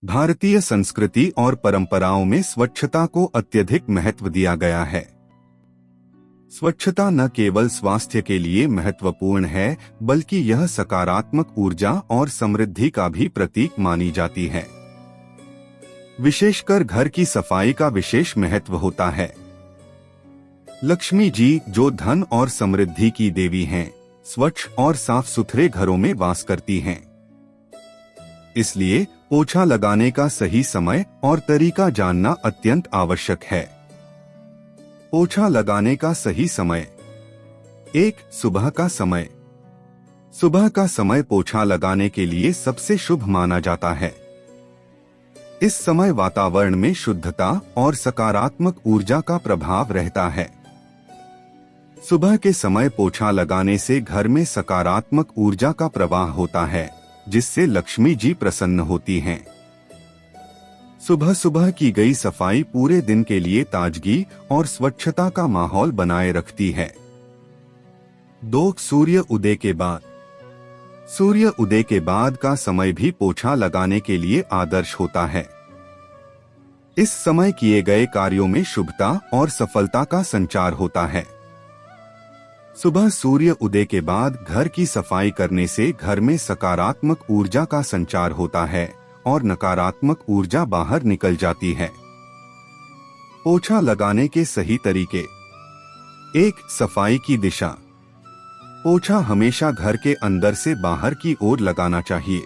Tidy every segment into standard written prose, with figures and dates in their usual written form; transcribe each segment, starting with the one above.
भारतीय संस्कृति और परंपराओं में स्वच्छता को अत्यधिक महत्व दिया गया है। स्वच्छता न केवल स्वास्थ्य के लिए महत्वपूर्ण है, बल्कि यह सकारात्मक ऊर्जा और समृद्धि का भी प्रतीक मानी जाती है। विशेषकर घर की सफाई का विशेष महत्व होता है। लक्ष्मी जी, जो धन और समृद्धि की देवी हैं, स्वच्छ और साफ सुथरे घरों में वास करती हैं। इसलिए पोछा लगाने का सही समय और तरीका जानना अत्यंत आवश्यक है। पोछा लगाने का सही समय। 1. सुबह का समय। सुबह का समय पोछा लगाने के लिए सबसे शुभ माना जाता है। इस समय वातावरण में शुद्धता और सकारात्मक ऊर्जा का प्रभाव रहता है। सुबह के समय पोछा लगाने से घर में सकारात्मक ऊर्जा का प्रवाह होता है, जिससे लक्ष्मी जी प्रसन्न होती हैं। सुबह सुबह की गई सफाई पूरे दिन के लिए ताजगी और स्वच्छता का माहौल बनाए रखती है। 2. सूर्य उदय के बाद। सूर्य उदय के बाद का समय भी पोछा लगाने के लिए आदर्श होता है। इस समय किए गए कार्यों में शुभता और सफलता का संचार होता है। सुबह सूर्य उदय के बाद घर की सफाई करने से घर में सकारात्मक ऊर्जा का संचार होता है और नकारात्मक ऊर्जा बाहर निकल जाती है। पोछा लगाने के सही तरीके। 1. सफाई की दिशा। पोछा हमेशा घर के अंदर से बाहर की ओर लगाना चाहिए।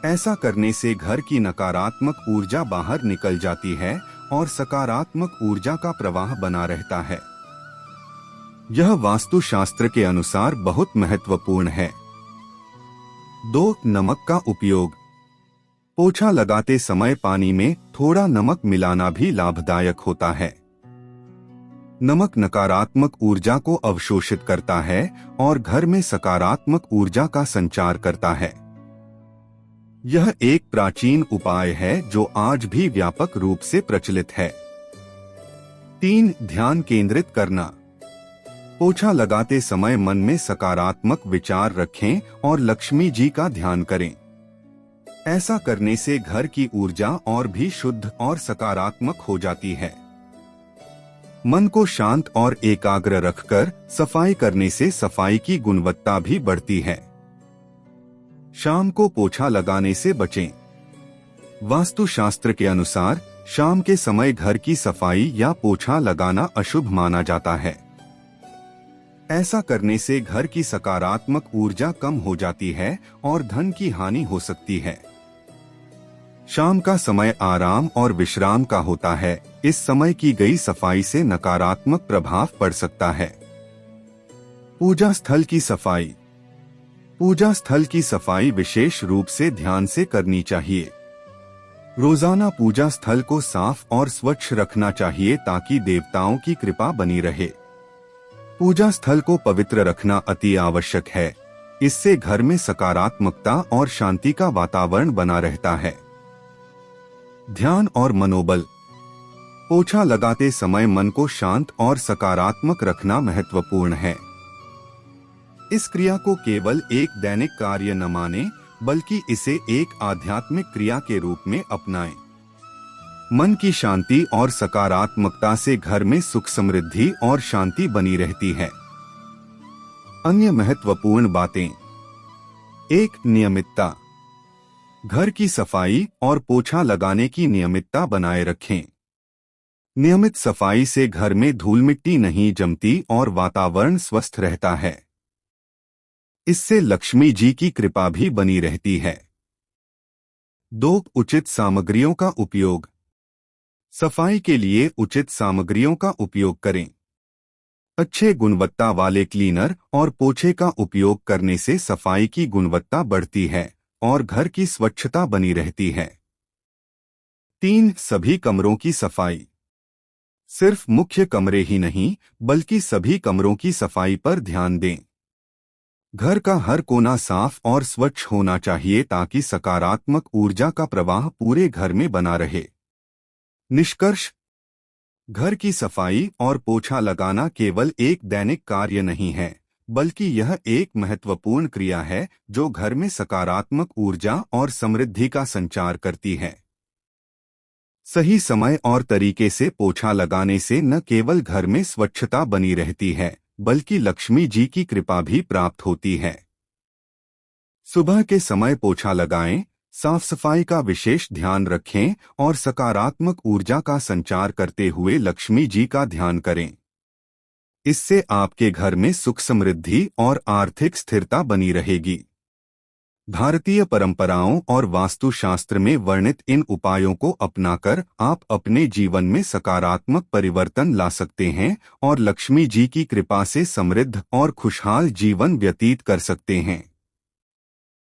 ऐसा करने से घर की नकारात्मक ऊर्जा बाहर निकल जाती है और सकारात्मक ऊर्जा का प्रवाह बना रहता है। यह वास्तुशास्त्र के अनुसार बहुत महत्वपूर्ण है। 2. नमक का उपयोग। पोछा लगाते समय पानी में थोड़ा नमक मिलाना भी लाभदायक होता है। नमक नकारात्मक ऊर्जा को अवशोषित करता है और घर में सकारात्मक ऊर्जा का संचार करता है। यह एक प्राचीन उपाय है जो आज भी व्यापक रूप से प्रचलित है। 3. ध्यान केंद्रित करना। पोछा लगाते समय मन में सकारात्मक विचार रखें और लक्ष्मी जी का ध्यान करें। ऐसा करने से घर की ऊर्जा और भी शुद्ध और सकारात्मक हो जाती है। मन को शांत और एकाग्र रखकर सफाई करने से सफाई की गुणवत्ता भी बढ़ती है। शाम को पोछा लगाने से बचें। वास्तुशास्त्र के अनुसार शाम के समय घर की सफाई या पोछा लगाना अशुभ माना जाता है। ऐसा करने से घर की सकारात्मक ऊर्जा कम हो जाती है और धन की हानि हो सकती है। शाम का समय आराम और विश्राम का होता है। इस समय की गई सफाई से नकारात्मक प्रभाव पड़ सकता है। पूजा स्थल की सफाई। पूजा स्थल की सफाई विशेष रूप से ध्यान से करनी चाहिए। रोजाना पूजा स्थल को साफ और स्वच्छ रखना चाहिए ताकि देवताओं की कृपा बनी रहे। पूजा स्थल को पवित्र रखना अति आवश्यक है। इससे घर में सकारात्मकता और शांति का वातावरण बना रहता है। ध्यान और मनोबल। पोछा लगाते समय मन को शांत और सकारात्मक रखना महत्वपूर्ण है। इस क्रिया को केवल एक दैनिक कार्य न माने, बल्कि इसे एक आध्यात्मिक क्रिया के रूप में अपनाएं। मन की शांति और सकारात्मकता से घर में सुख समृद्धि और शांति बनी रहती है। अन्य महत्वपूर्ण बातें। 1. नियमितता। घर की सफाई और पोछा लगाने की नियमितता बनाए रखें। नियमित सफाई से घर में धूल मिट्टी नहीं जमती और वातावरण स्वस्थ रहता है। इससे लक्ष्मी जी की कृपा भी बनी रहती है। 2. उचित सामग्रियों का उपयोग। सफाई के लिए उचित सामग्रियों का उपयोग करें। अच्छे गुणवत्ता वाले क्लीनर और पोछे का उपयोग करने से सफाई की गुणवत्ता बढ़ती है और घर की स्वच्छता बनी रहती है। 3. सभी कमरों की सफाई। सिर्फ मुख्य कमरे ही नहीं, बल्कि सभी कमरों की सफाई पर ध्यान दें। घर का हर कोना साफ और स्वच्छ होना चाहिए ताकि सकारात्मक ऊर्जा का प्रवाह पूरे घर में बना रहे। निष्कर्ष। घर की सफाई और पोछा लगाना केवल एक दैनिक कार्य नहीं है, बल्कि यह एक महत्वपूर्ण क्रिया है जो घर में सकारात्मक ऊर्जा और समृद्धि का संचार करती है। सही समय और तरीके से पोछा लगाने से न केवल घर में स्वच्छता बनी रहती है, बल्कि लक्ष्मी जी की कृपा भी प्राप्त होती है। सुबह के समय पोछा लगाएं, साफ सफाई का विशेष ध्यान रखें और सकारात्मक ऊर्जा का संचार करते हुए लक्ष्मी जी का ध्यान करें। इससे आपके घर में सुख समृद्धि और आर्थिक स्थिरता बनी रहेगी। भारतीय परंपराओं और वास्तुशास्त्र में वर्णित इन उपायों को अपनाकर आप अपने जीवन में सकारात्मक परिवर्तन ला सकते हैं और लक्ष्मी जी की कृपा से समृद्ध और खुशहाल जीवन व्यतीत कर सकते हैं।